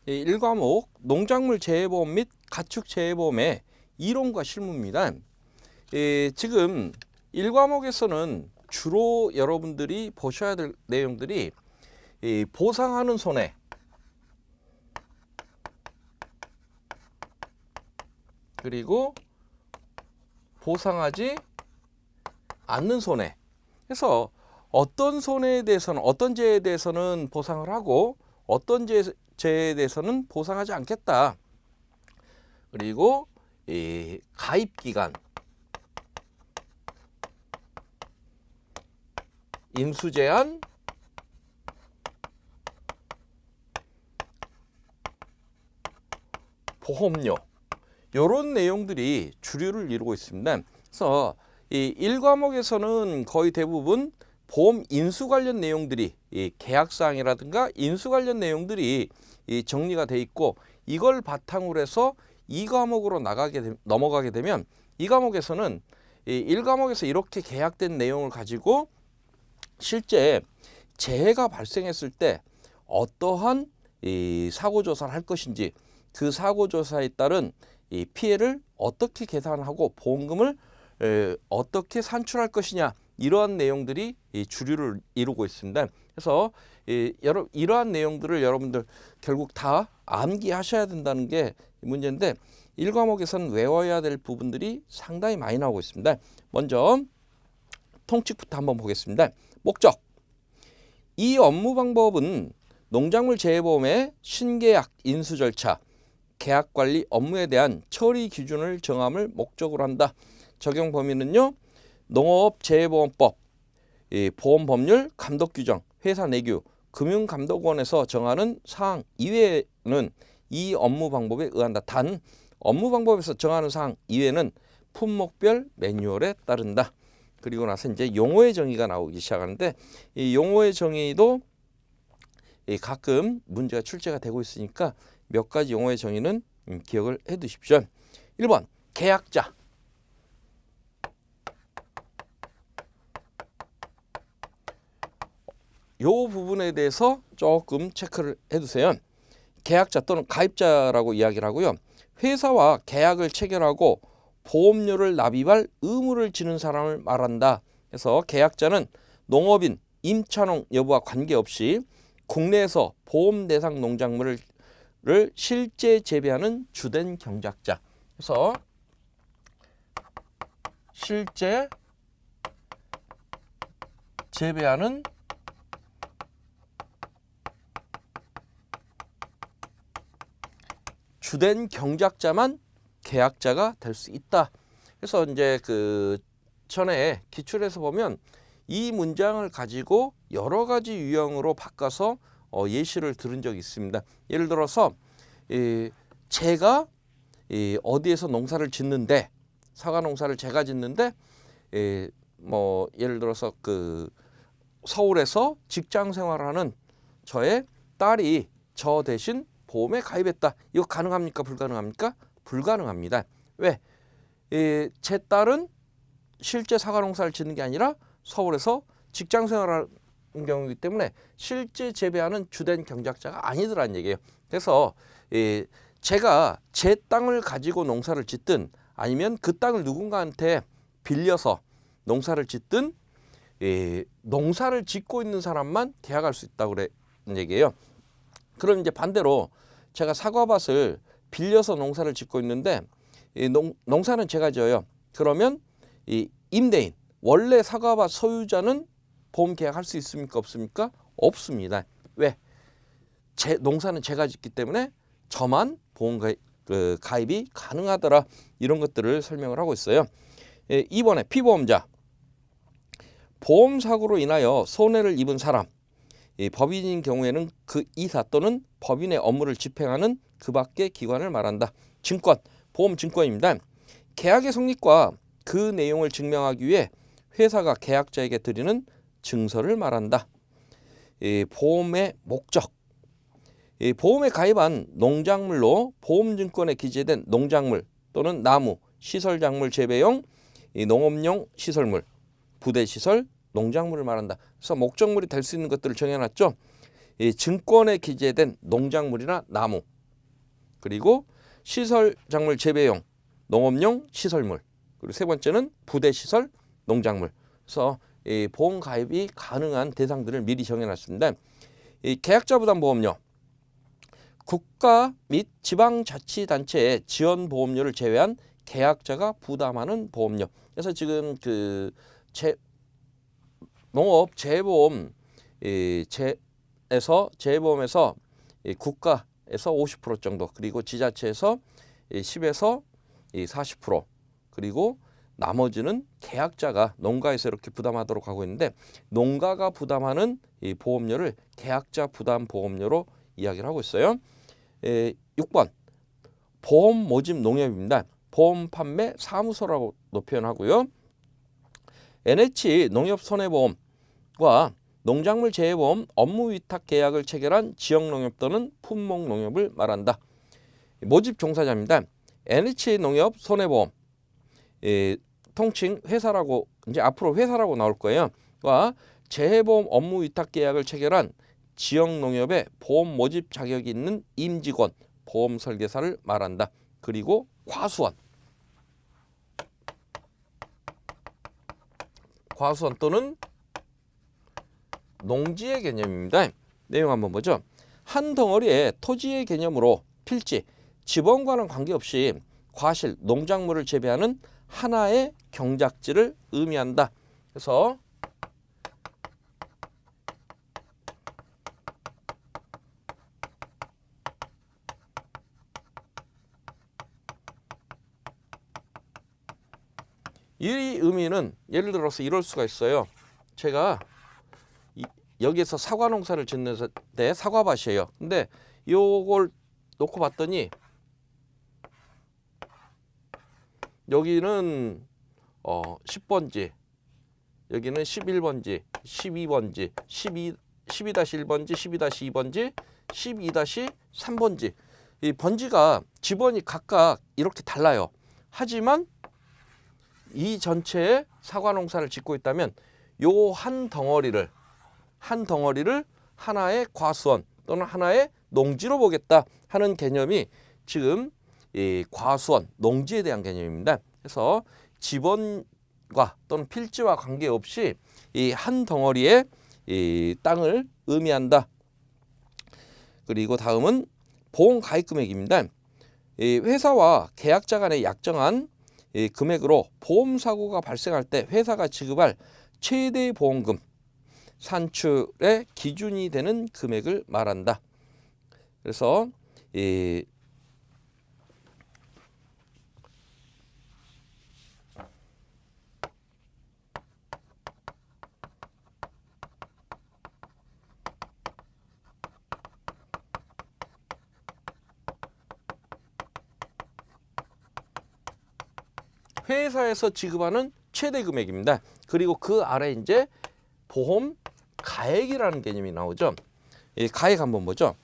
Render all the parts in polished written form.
1과목 농작물 재해보험 및 가축 재해보험의 이론과 실무입니다. 지금 1과목에서는 주로 여러분들이 보셔야 될 내용들이 보상하는 손해, 그리고 보상하지 않는 손해. 그래서 어떤 손해에 대해서는, 어떤 재해에 대해서는 보상을 하고 어떤 재해에 대해서는 보상하지 않겠다. 그리고 가입기간, 인수제한, 보험료, 이런 내용들이 주류를 이루고 있습니다. 그래서 이 1과목에서는 거의 대부분 보험 인수 관련 내용들이, 이 계약사항이라든가 인수 관련 내용들이 정리가 돼 있고, 이걸 바탕으로 해서 2과목으로 넘어가게 되면 2과목에서는 1과목에서 이렇게 계약된 내용을 가지고 실제 재해가 발생했을 때 어떠한 사고조사를 할 것인지, 그 사고조사에 따른 피해를 어떻게 계산하고 보험금을 어떻게 산출할 것이냐, 이러한 내용들이 주류를 이루고 있습니다. 그래서 이러한 내용들을 여러분들 결국 다 암기하셔야 된다는 게 문제인데, 1과목에서는 외워야 될 부분들이 상당히 많이 나오고 있습니다. 먼저 통칙부터 한번 보겠습니다. 목적. 이 업무 방법은 농작물 재해보험의 신계약 인수 절차, 계약관리 업무에 대한 처리 기준을 정함을 목적으로 한다. 적용 범위는요, 농업재해보험법, 보험법률 감독규정, 회사 내규, 금융감독원에서 정하는 사항 이외에는 이 업무 방법에 의한다. 단 업무 방법에서 정하는 사항 이외에는 품목별 매뉴얼에 따른다. 그리고 나서 이제 용어의 정의가 나오기 시작하는데, 이 용어의 정의도 가끔 문제가 출제가 되고 있으니까 몇 가지 용어의 정의는 기억을 해 두십시오. 1번 계약자. 요 부분에 대해서 조금 체크를 해 두세요. 계약자 또는 가입자라고 이야기를 하고요. 회사와 계약을 체결하고 보험료를 납입할 의무를 지는 사람을 말한다. 그래서 계약자는 농업인, 임차농 여부와 관계없이 국내에서 보험 대상 농작물을 실제 재배하는 주된 경작자. 그래서 실제 재배하는 주된 경작자만 계약자가 될 수 있다. 그래서 이제 그 전에 기출에서 보면 이 문장을 가지고 여러 가지 유형으로 바꿔서 예시를 들은 적이 있습니다. 예를 들어서 제가 어디에서 농사를 짓는데, 사과 농사를 제가 짓는데 뭐 예를 들어서 그 서울에서 직장 생활하는 저의 딸이 저 대신 보험에 가입했다. 이거 가능합니까? 불가능합니까? 불가능합니다. 왜? 제 딸은 실제 사과 농사를 짓는 게 아니라 서울에서 직장 생활하는 경우이기 때문에 실제 재배하는 주된 경작자가 아니더라는 얘기예요. 그래서 제가 제 땅을 가지고 농사를 짓든 아니면 그 땅을 누군가한테 빌려서 농사를 짓든 농사를 짓고 있는 사람만 계약할 수 있다고 그런 얘기예요. 그럼 이제 반대로 제가 사과밭을 빌려서 농사를 짓고 있는데 농사는 제가 지어요. 그러면 이 임대인, 원래 사과밭 소유자는 보험 계약할 수 있습니까? 없습니까? 없습니다. 왜? 농사는 제가 짓기 때문에 저만 보험 가입이 가능하더라. 이런 것들을 설명을 하고 있어요. 2번에 피보험자. 보험사고로 인하여 손해를 입은 사람, 법인인 경우에는 그 이사 또는 법인의 업무를 집행하는 그 밖의 기관을 말한다. 증권, 보험증권입니다. 계약의 성립과 그 내용을 증명하기 위해 회사가 계약자에게 드리는 증서를 말한다. 보험의 목적. 보험에 가입한 농작물로 보험증권에 기재된 농작물 또는 나무, 시설작물 재배용, 농업용 시설물, 부대시설, 농작물을 말한다. 그래서 목적물이 될 수 있는 것들을 정해놨죠. 증권에 기재된 농작물이나 나무, 그리고 시설 작물 재배용 농업용 시설물, 그리고 세 번째는 부대 시설 농작물. 그래서 이 보험 가입이 가능한 대상들을 미리 정해놨습니다. 이 계약자 부담 보험료, 국가 및 지방자치단체의 지원 보험료를 제외한 계약자가 부담하는 보험료. 그래서 지금 그 농업 재보험 재보험에서 국가에서 50% 정도, 그리고 지자체에서 10에서 40%, 그리고 나머지는 계약자가 농가에서 이렇게 부담하도록 하고 있는데, 농가가 부담하는 이 보험료를 계약자 부담 보험료로 이야기를 하고 있어요. 6번 보험 모집 농협입니다. 보험 판매 사무소라고 표현하고요. NH 농협 손해보험과 농작물 재해보험 업무 위탁 계약을 체결한 지역농협 또는 품목농협을 말한다. 모집 종사자입니다. NH 농협 손해보험, 통칭 회사라고, 이제 앞으로 회사라고 나올 거예요. 와 재해보험 업무 위탁 계약을 체결한 지역농협의 보험 모집 자격이 있는 임직원, 보험 설계사를 말한다. 그리고 과수원 또는 농지의 개념입니다. 내용 한번 보죠. 한 덩어리의 토지의 개념으로 필지, 지번과는 관계없이 과실, 농작물을 재배하는 하나의 경작지를 의미한다. 그래서 이 의미는 예를 들어서 이럴 수가 있어요. 제가 여기에서 사과 농사를 짓는데 사과밭이에요. 근데 요걸 놓고 봤더니 여기는 10번지, 여기는 11번지, 12번지, 12-1번지, 12-2번지, 12-3번지. 이 번지가 지번이 각각 이렇게 달라요. 하지만 이 전체에 사과 농사를 짓고 있다면 요 한 덩어리를 하나의 과수원 또는 하나의 농지로 보겠다 하는 개념이 지금 이 과수원, 농지에 대한 개념입니다. 그래서 지번과 또는 필지와 관계없이 이 한 덩어리의 이 땅을 의미한다. 그리고 다음은 보험 가입 금액입니다. 이 회사와 계약자 간의 약정한 이 금액으로 보험 사고가 발생할 때 회사가 지급할 최대 보험금, 산출의 기준이 되는 금액을 말한다. 그래서 이 회사에서 지급하는 최대 금액입니다. 그리고 그 아래 이제 보험 가액이라는 개념이 나오죠. 이 가액 한번 보죠.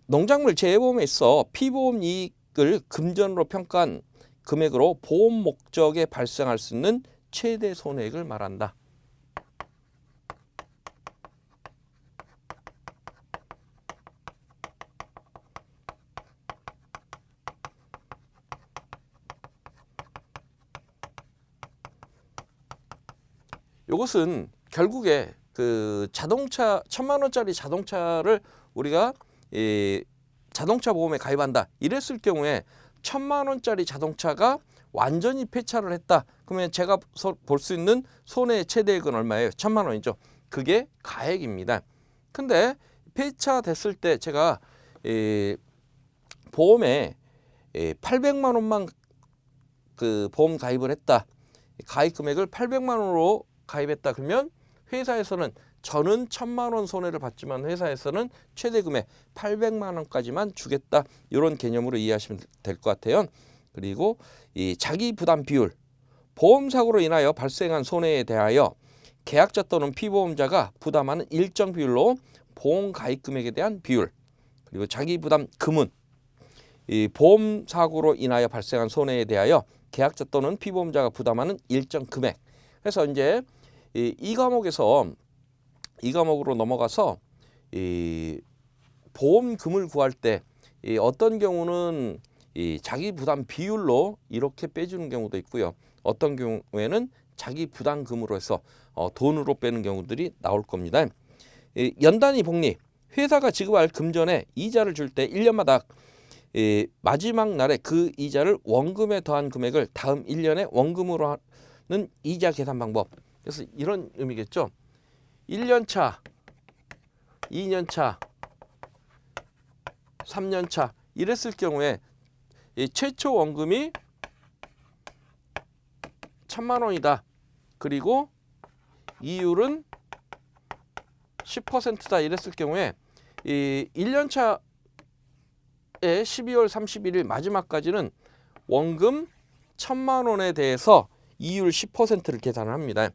농작물 재해보험에 있어 피보험 이익을 금전으로 평가한 금액으로 보험 목적에 발생할 수 있는 최대 손해액을 말한다. 이것은 결국에 그 자동차 1,000만 원짜리 자동차를 우리가 자동차 보험에 가입한다 이랬을 경우에 1,000만 원짜리 자동차가 완전히 폐차를 했다. 그러면 제가 볼 수 있는 손해의 최대액은 얼마예요? 1,000만 원이죠. 그게 가액입니다. 근데 폐차됐을 때 제가 보험에 800만 원만 그 보험 가입을 했다. 가입 금액을 800만 원으로 가입했다. 그러면 회사에서는 저는 1,000만 원 손해를 봤지만 회사에서는 최대 금액 800만 원까지만 주겠다. 이런 개념으로 이해하시면 될 것 같아요. 그리고 이 자기 부담 비율, 보험 사고로 인하여 발생한 손해에 대하여 계약자 또는 피보험자가 부담하는 일정 비율로 보험 가입 금액에 대한 비율, 그리고 자기 부담 금은 이 보험 사고로 인하여 발생한 손해에 대하여 계약자 또는 피보험자가 부담하는 일정 금액. 그래서 이제 이 과목으로 넘어가서 이 보험금을 구할 때 이 어떤 경우는 이 자기 부담 비율로 이렇게 빼주는 경우도 있고요. 어떤 경우에는 자기 부담금으로 해서 돈으로 빼는 경우들이 나올 겁니다. 이 연단위 복리, 회사가 지급할 금전에 이자를 줄 때 1년마다 마지막 날에 그 이자를 원금에 더한 금액을 다음 1년에 원금으로 하는 이자 계산 방법. 그래서 이런 의미겠죠. 1년 차, 2년 차, 3년 차 이랬을 경우에 이 최초 원금이 1,000만 원이다. 그리고 이율은 10%다 이랬을 경우에 이 1년 차에 12월 31일 마지막까지는 원금 1,000만 원에 대해서 이율 10%를 계산을 합니다.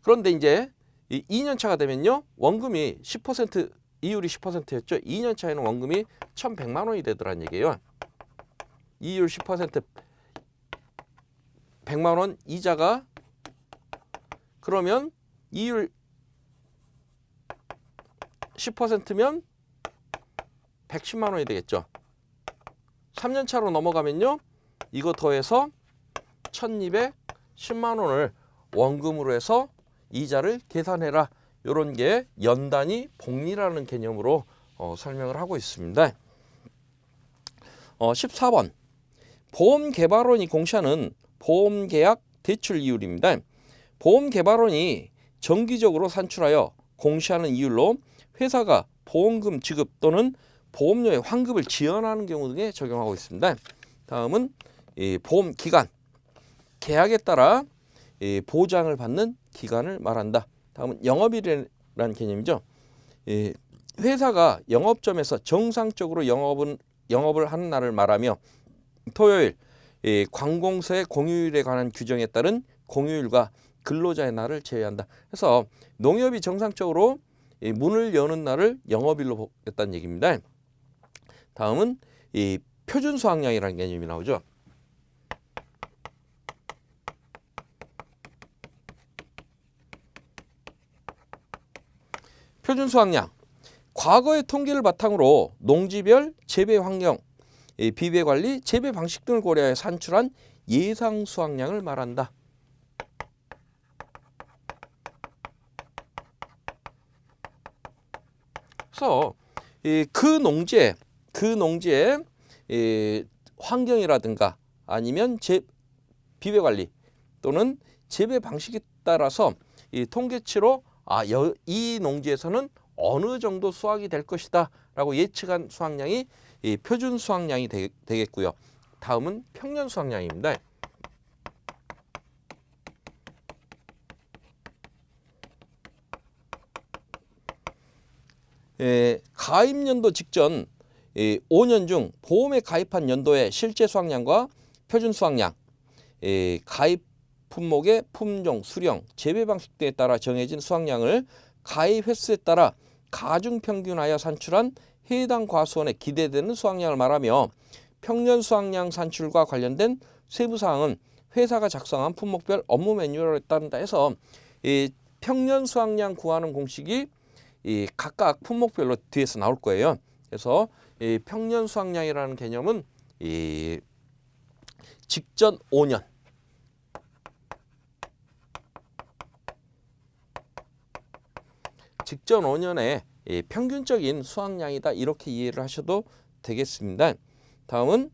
그런데 이제 이 2년 차가 되면요. 원금이 10% 이율이 10%였죠. 2년 차에는 원금이 1,100만 원이 되더란 얘기예요. 이율 10% 100만 원 이자가 그러면 이율 10%면 110만 원이 되겠죠. 3년 차로 넘어가면요. 이거 더해서 1,210만 원을 원금으로 해서 이자를 계산해라. 이런 게 연단위 복리라는 개념으로 설명을 하고 있습니다. 14번 보험개발원이 공시하는 보험계약 대출 이율입니다. 보험개발원이 정기적으로 산출하여 공시하는 이율로 회사가 보험금 지급 또는 보험료의 환급을 지연하는 경우 등에 적용하고 있습니다. 다음은 보험기간, 계약에 따라 보장을 받는 기간을 말한다. 다음은 영업일이라는 개념이죠. 회사가 영업점에서 정상적으로 영업을 하는 날을 말하며 토요일, 관공서의 공휴일에 관한 규정에 따른 공휴일과 근로자의 날을 제외한다. 그래서 농협이 정상적으로 문을 여는 날을 영업일로 보겠다는 얘기입니다. 다음은 표준 수확량이라는 개념이 나오죠. 표준 수확량, 과거의 통계를 바탕으로 농지별 재배 환경, 비배 관리, 재배 방식 등을 고려하여 산출한 예상 수확량을 말한다. 그래서 그 농지의 환경이라든가 아니면 비배 관리 또는 재배 방식에 따라서 이 통계치로 이 농지에서는 어느 정도 수확이 될 것이다 라고 예측한 수확량이 표준 수확량이 되겠고요. 다음은 평년 수확량입니다. 가입연도 직전 5년 중 보험에 가입한 연도의 실제 수확량과 표준 수확량, 가입 품목의 품종, 수령, 재배 방식 등에 따라 정해진 수확량을 가입 횟수에 따라 가중평균하여 산출한 해당 과수원에 기대되는 수확량을 말하며 평년 수확량 산출과 관련된 세부사항은 회사가 작성한 품목별 업무 매뉴얼에 따른다 해서 평년 수확량 구하는 공식이 각각 품목별로 뒤에서 나올 거예요. 그래서 평년 수확량이라는 개념은 직전 5년 직전 5년의 평균적인 수확량이다 이렇게 이해를 하셔도 되겠습니다. 다음은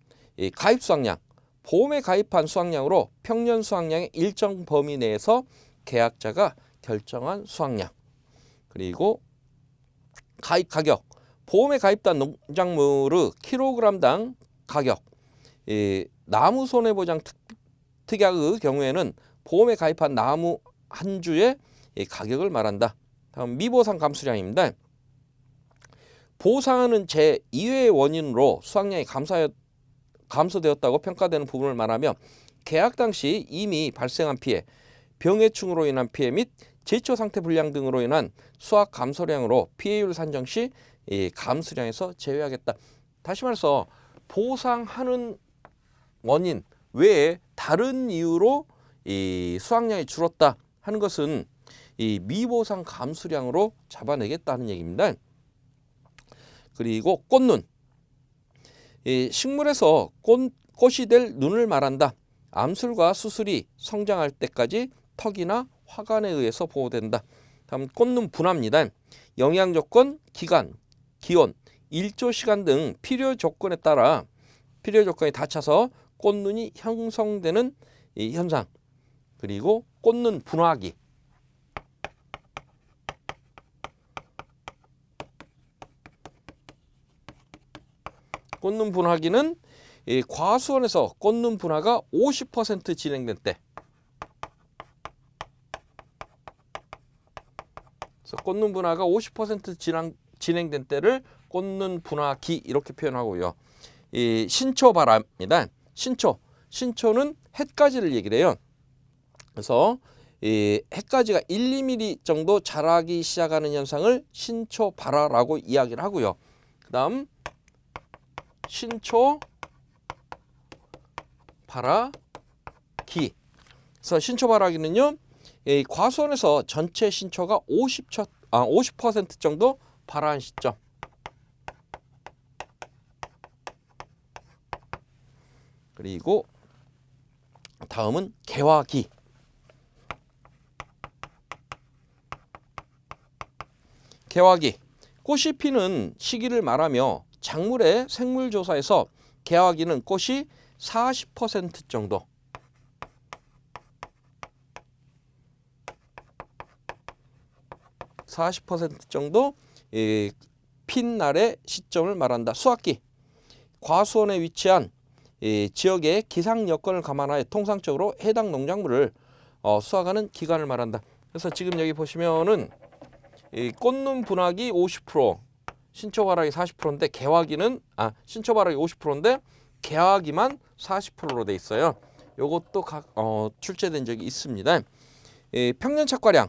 가입 수확량, 보험에 가입한 수확량으로 평년 수확량의 일정 범위 내에서 계약자가 결정한 수확량. 그리고 가입 가격, 보험에 가입된 농작물의 킬로그램당 가격, 나무 손해보장 특약의 경우에는 보험에 가입한 나무 한 주의 가격을 말한다. 다음 미보상 감수량입니다. 보상은 제2의 원인으로 수확량이 감소되었다고 평가되는 부분을 말하며 계약 당시 이미 발생한 피해, 병해충으로 인한 피해 및 제초 상태 불량 등으로 인한 수확 감소량으로 피해율 산정 시 감수량에서 제외하겠다. 다시 말해서 보상하는 원인 외에 다른 이유로 수확량이 줄었다 하는 것은 미보상 감수량으로 잡아내겠다는 얘기입니다. 그리고 꽃눈. 이 식물에서 꽃이 될 눈을 말한다. 암술과 수술이 성장할 때까지 턱이나 화관에 의해서 보호된다. 다음 꽃눈 분화입니다. 영양 조건, 기간, 기온, 일조 시간 등 필요 조건에 따라 필요 조건이 다 차서 꽃눈이 형성되는 이 현상. 그리고 꽃눈 분화기. 꽃눈 분화기는 이 과수원에서 꽃눈 분화가 50% 진행된 때. 그래서 꽃눈 분화가 50% 진행된 때를 꽃눈 분화기 이렇게 표현하고요. 이 신초 발화입니다. 신초는 햇가지를 얘기를 해요. 그래서 이 햇가지가 1, 2mm 정도 자라기 시작하는 현상을 신초 발화라고 이야기를 하고요. 그다음 신초 발화기. 그래서 신초 발화기는요, 이 과수원에서 전체 신초가 50% 정도 발화한 시점. 그리고 다음은 개화기. 개화기. 꽃이 피는 시기를 말하며 작물의 생물 조사에서 개화기는 꽃이 40% 정도. 40% 정도 핀 날의 시점을 말한다. 수확기. 과수원에 위치한 지역의 기상 여건을 감안하여 통상적으로 해당 농작물을 수확하는 기간을 말한다. 그래서 지금 여기 보시면은 꽃눈 분화기 50%, 신초 발화기 40%인데 개화기는 신초 발화기 50%인데 개화기만 40%로 돼 있어요. 요것도 출제된 적이 있습니다. 평년 착과량.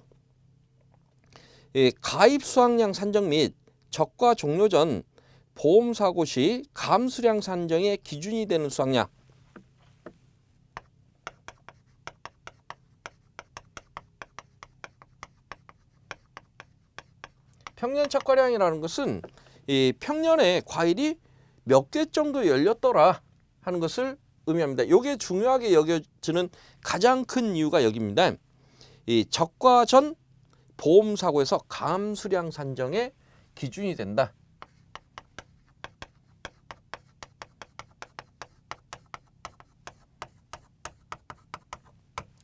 가입 수확량 산정 및 적과 종료 전 보험 사고 시 감수량 산정의 기준이 되는 수확량. 평년 착과량이라는 것은 이 평년에 과일이 몇 개 정도 열렸더라 하는 것을 의미합니다. 이게 중요하게 여겨지는 가장 큰 이유가 여기입니다. 이 적과 전 보험 사고에서 감수량 산정의 기준이 된다.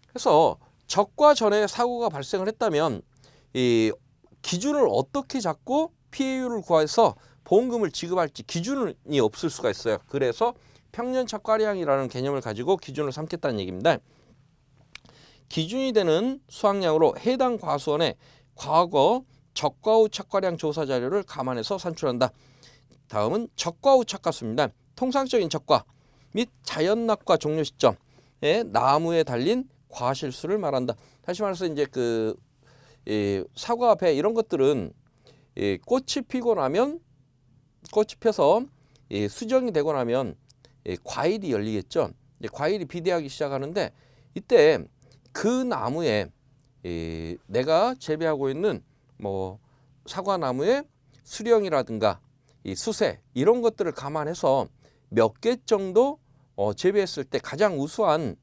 그래서 적과 전에 사고가 발생을 했다면 이 기준을 어떻게 잡고 피해율을 구해서 보험금을 지급할지 기준이 없을 수가 있어요. 그래서 평년 착과량이라는 개념을 가지고 기준을 삼겠다는 얘기입니다. 기준이 되는 수확량으로 해당 과수원의 과거 적과 후 착과량 조사 자료를 감안해서 산출한다. 다음은 적과 후 착과수입니다. 통상적인 적과 및 자연낙과 종료 시점에 나무에 달린 과실수를 말한다. 다시 말해서 이제 사과, 배 이런 것들은 꽃이 피고 나면 꽃이 펴서 수정이 되고 나면 과일이 열리겠죠. 과일이 비대하기 시작하는데 이때 그 나무에 내가 재배하고 있는 사과나무의 수령이라든가 이 수세 이런 것들을 감안해서 몇 개 정도 재배했을 때 가장 우수한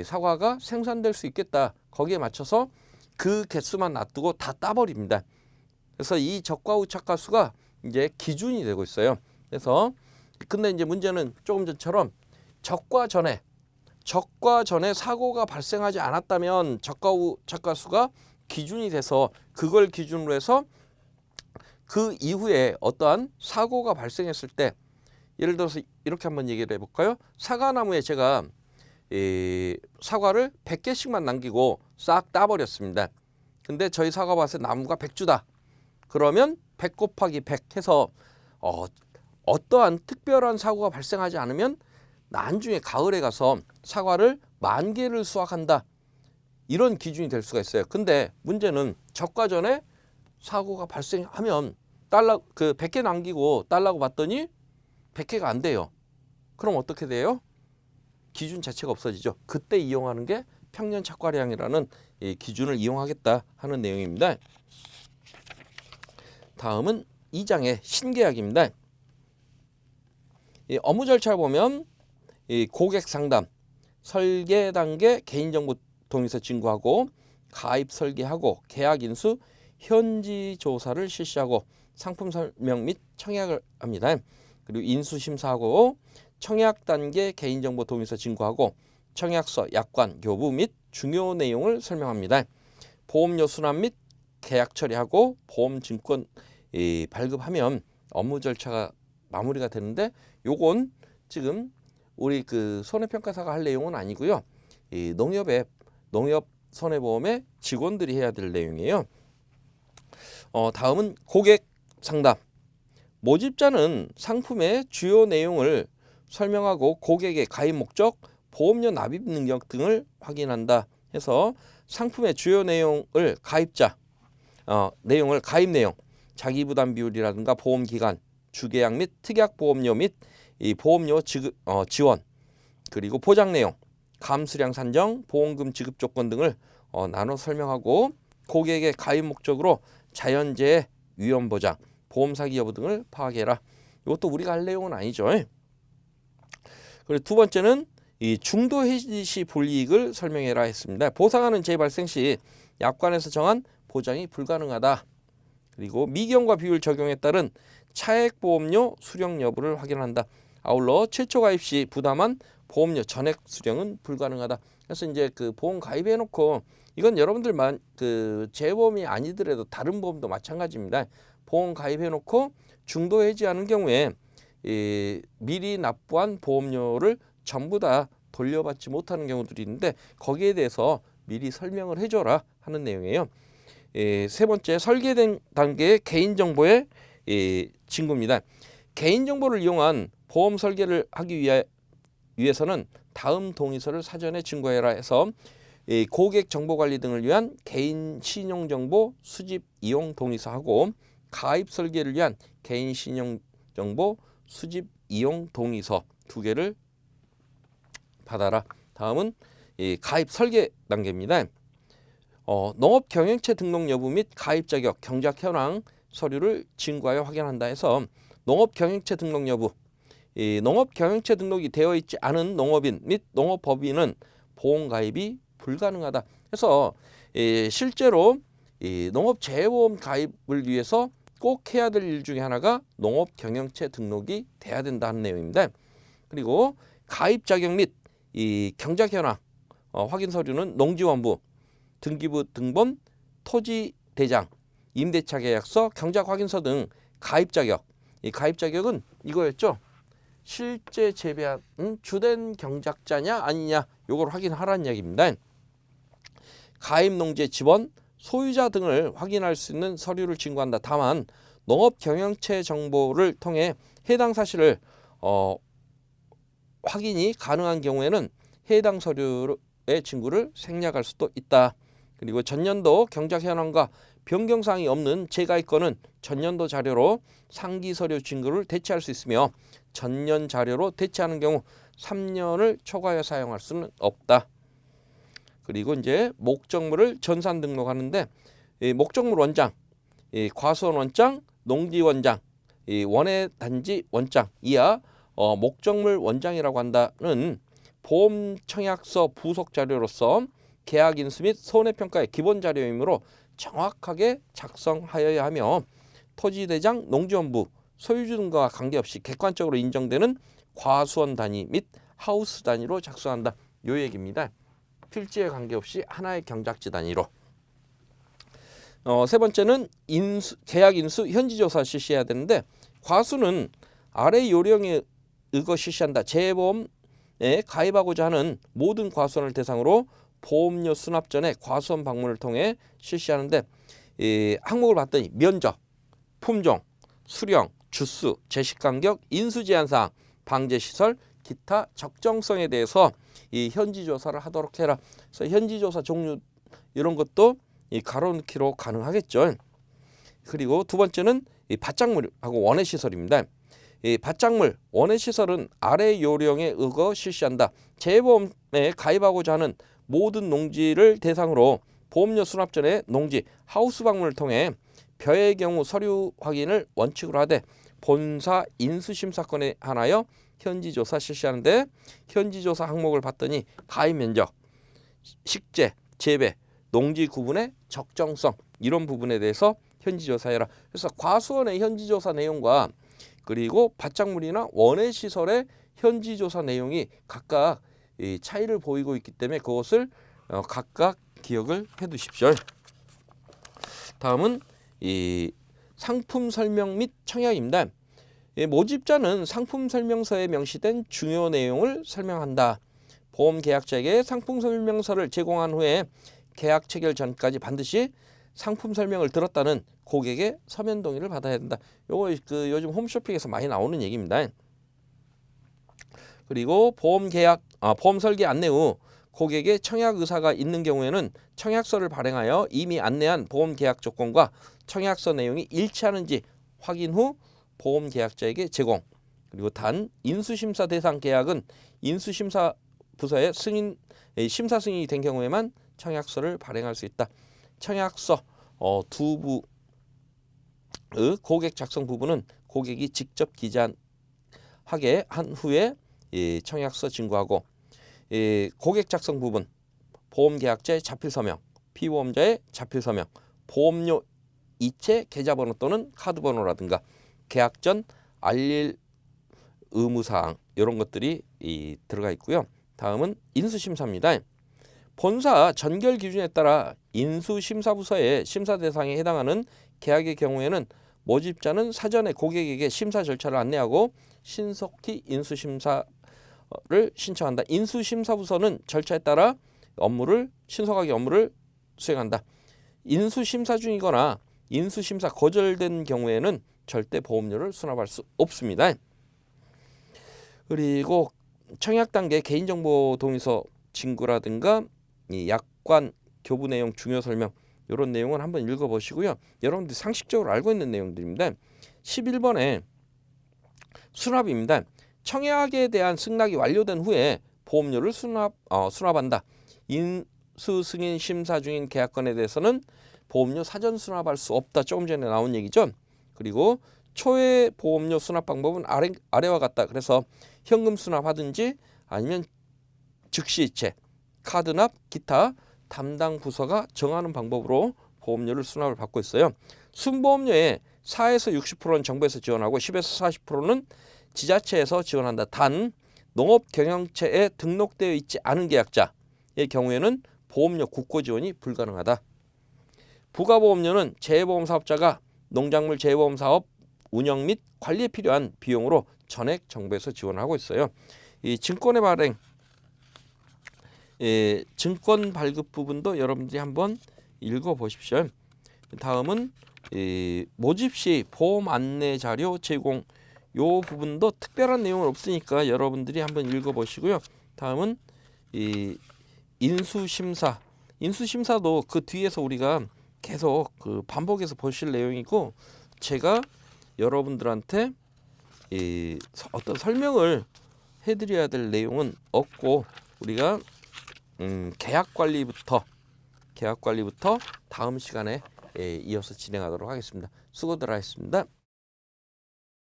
사과가 생산될 수 있겠다. 거기에 맞춰서 그 개수만 놔두고 다 따버립니다. 그래서 이 적과 후 착과수가 이제 기준이 되고 있어요. 그래서 근데 이제 문제는 조금 전처럼 적과 전에 사고가 발생하지 않았다면 적과 후 착과수가 기준이 돼서 그걸 기준으로 해서 그 이후에 어떠한 사고가 발생했을 때 예를 들어서 이렇게 한번 얘기를 해볼까요? 사과나무에 제가 사과를 100개씩만 남기고 싹 따버렸습니다. 근데 저희 사과밭에 나무가 100주다. 그러면 100 곱하기 100 해서 어떠한 특별한 사고가 발생하지 않으면 나중에 가을에 가서 사과를 10,000개를 수확한다. 이런 기준이 될 수가 있어요. 근데 문제는 적과 전에 사고가 발생하면 100개 남기고 딸라고 봤더니 100개가 안 돼요. 그럼 어떻게 돼요? 기준 자체가 없어지죠. 그때 이용하는 게 평년 착과량이라는 이 기준을 이용하겠다 하는 내용입니다. 다음은 2장의 신계약입니다. 이 업무 절차를 보면 이 고객 상담, 설계 단계 개인정보 동의서 진구하고 가입 설계하고 계약 인수, 현지 조사를 실시하고 상품 설명 및 청약을 합니다. 그리고 인수 심사하고 청약 단계 개인정보 동의서 진구하고 청약서, 약관, 교부 및 중요 내용을 설명합니다. 보험료 수납 및 계약 처리하고 보험 증권 발급하면 업무 절차가 마무리가 되는데, 요건 지금 우리 그 손해평가사가 할 내용은 아니고요. 이 농협 손해보험의 직원들이 해야 될 내용이에요. 다음은 고객 상담. 모집자는 상품의 주요 내용을 설명하고 고객의 가입 목적, 보험료 납입 능력 등을 확인한다 해서 상품의 주요 내용을 가입자, 내용을 가입 내용, 자기 부담 비율이라든가 보험 기간, 주계약 및 특약 보험료 및 이 보험료 지원, 그리고 보장 내용, 감수량 산정, 보험금 지급 조건 등을 나눠 설명하고 고객의 가입 목적으로 자연재해, 위험 보장, 보험 사기 여부 등을 파악해라. 이것도 우리가 할 내용은 아니죠. 그리고 두 번째는 이 중도 해지 시 불이익을 설명해라 했습니다. 보상하는 재발생 시 약관에서 정한 보장이 불가능하다. 그리고 미경과 비율 적용에 따른 차액 보험료 수령 여부를 확인한다. 아울러 최초 가입 시 부담한 보험료 전액 수령은 불가능하다. 그래서 이제 그 보험 가입해 놓고, 이건 여러분들만 그 재보험이 아니더라도 다른 보험도 마찬가지입니다. 보험 가입해 놓고 중도 해지하는 경우에 미리 납부한 보험료를 전부 다 돌려받지 못하는 경우들이 있는데, 거기에 대해서 미리 설명을 해줘라 하는 내용이에요. 세 번째, 설계된 단계의 개인정보의 진구입니다. 개인정보를 이용한 보험 설계를 하기 위해서는 다음 동의서를 사전에 진구해라 해서 고객 정보관리 등을 위한 개인 신용정보 수집 이용 동의서하고 가입 설계를 위한 개인 신용정보 수집 이용 동의서 2개를 받아라. 다음은 가입 설계 단계입니다. 농업 경영체 등록 여부 및 가입 자격, 경작 현황 서류를 진구하여 확인한다 해서 농업 경영체 등록 여부, 농업 경영체 등록이 되어 있지 않은 농업인 및 농업법인은 보험 가입이 불가능하다. 해서 실제로 농업 재보험 가입을 위해서 꼭 해야 될 일 중에 하나가 농업 경영체 등록이 돼야 된다는 내용입니다. 그리고 가입 자격 및 경작 현황 확인 서류는 농지원부, 등기부 등본, 토지 대장, 임대차 계약서, 경작 확인서 등 가입 자격. 이 가입 자격은 이거였죠. 실제 재배한 주된 경작자냐 아니냐, 요걸 확인하라는 이야기입니다. 가입 농지의 지번, 소유자 등을 확인할 수 있는 서류를 진구한다. 다만 농업 경영체 정보를 통해 해당 사실을 확인이 가능한 경우에는 해당 서류의 진구를 생략할 수도 있다. 그리고 전년도 경작 현황과 변경사항이 없는 재가입건은 전년도 자료로 상기 서류 진구를 대체할 수 있으며 전년 자료로 대체하는 경우 3년을 초과하여 사용할 수는 없다. 그리고 이제 목적물을 전산 등록하는데 목적물 원장, 과수원 원장, 농지 원장, 원예 단지 원장 이하 목적물 원장이라고 한다는 보험 청약서 부속 자료로서 계약 인수 및 손해평가의 기본 자료이므로 정확하게 작성하여야 하며 토지대장, 농지원부, 소유주 등과 관계없이 객관적으로 인정되는 과수원 단위 및 하우스 단위로 작성한다. 요 얘기입니다. 필지에 관계없이 하나의 경작지 단위로. 세 번째는 계약 인수 현지조사 실시해야 되는데, 과수는 아래 요령에 의거 실시한다. 재보험에 가입하고자 하는 모든 과수원을 대상으로 보험료 수납 전에 과수원 방문을 통해 실시하는데, 항목을 봤더니 면적, 품종, 수령, 주수, 제식 간격, 인수 제한 사항, 방제 시설, 기타 적정성에 대해서 이 현지 조사를 하도록 해라. 그래서 현지 조사 종류 이런 것도 이 가로넣기로 가능하겠죠. 그리고 두 번째는 이 밭작물하고 원예 시설입니다. 이 밭작물, 원예 시설은 아래 요령에 의거 실시한다. 재보험에 가입하고자 하는 모든 농지를 대상으로 보험료 수납 전에 농지 하우스 방문을 통해 벼의 경우 서류 확인을 원칙으로 하되 본사 인수심사건에 한하여 현지조사 실시하는데 현지조사 항목을 봤더니 가입 면적, 식재, 재배, 농지 구분의 적정성 이런 부분에 대해서 현지조사해라. 그래서 과수원의 현지조사 내용과 그리고 밭작물이나 원예 시설의 현지조사 내용이 각각 이 차이를 보이고 있기 때문에 그것을 각각 기억을 해두십시오. 다음은 이 상품 설명 및 청약입니다. 모집자는 상품 설명서에 명시된 중요 내용을 설명한다. 보험 계약자에게 상품 설명서를 제공한 후에 계약 체결 전까지 반드시 상품 설명을 들었다는 고객의 서면 동의를 받아야 된다. 요거 그 요즘 홈쇼핑에서 많이 나오는 얘기입니다. 그리고 보험 설계 안내 후 고객의 청약 의사가 있는 경우에는 청약서를 발행하여 이미 안내한 보험 계약 조건과 청약서 내용이 일치하는지 확인 후 보험 계약자에게 제공. 그리고 단 인수심사 대상 계약은 인수심사 부서의 심사 승인이 된 경우에만 청약서를 발행할 수 있다. 청약서 두 부의 고객 작성 부분은 고객이 직접 기재하게 한 후에 청약서 증거하고 고객 작성 부분 보험 계약자의 자필 서명, 피보험자의 자필 서명, 보험료 이체 계좌번호 또는 카드번호라든가 계약 전 알릴 의무사항 이런 것들이 들어가 있고요. 다음은 인수심사입니다. 본사 전결 기준에 따라 인수심사부서의 심사 대상에 해당하는 계약의 경우에는 모집자는 사전에 고객에게 심사 절차를 안내하고 신속히 인수심사를 신청한다. 인수심사부서는 절차에 따라 신속하게 업무를 수행한다. 인수심사 중이거나 인수심사 거절된 경우에는 절대 보험료를 수납할 수 없습니다. 그리고 청약 단계 개인정보 동의서 진구라든가 이 약관 교부 내용 중요 설명 이런 내용은 한번 읽어보시고요. 여러분들이 상식적으로 알고 있는 내용들입니다. 11번에 수납입니다. 청약에 대한 승낙이 완료된 후에 보험료를 수납한다. 인수 승인 심사 중인 계약건에 대해서는 보험료 사전 수납할 수 없다. 조금 전에 나온 얘기죠. 그리고 초회 보험료 수납 방법은 아래와 같다. 그래서 현금 수납하든지 아니면 즉시 이체, 카드납, 기타 담당 부서가 정하는 방법으로 보험료를 수납을 받고 있어요. 순보험료의 4에서 60%는 정부에서 지원하고 10에서 40%는 지자체에서 지원한다. 단 농업경영체에 등록되어 있지 않은 계약자의 경우에는 보험료 국고 지원이 불가능하다. 부가보험료는 재해보험사업자가 농작물 재해보험사업 운영 및 관리에 필요한 비용으로 전액 정부에서 지원하고 있어요. 이 증권의 발행, 증권 발급 부분도 여러분들이 한번 읽어보십시오. 다음은 모집 시 보험 안내 자료 제공 요 부분도 특별한 내용은 없으니까 여러분들이 한번 읽어보시고요. 다음은 인수심사도 그 뒤에서 우리가 계속 그 반복해서 보실 내용이고 제가 여러분들한테 어떤 설명을 해드려야 될 내용은 없고 우리가 계약 관리부터 다음 시간에 이어서 진행하도록 하겠습니다. 수고들 하셨습니다.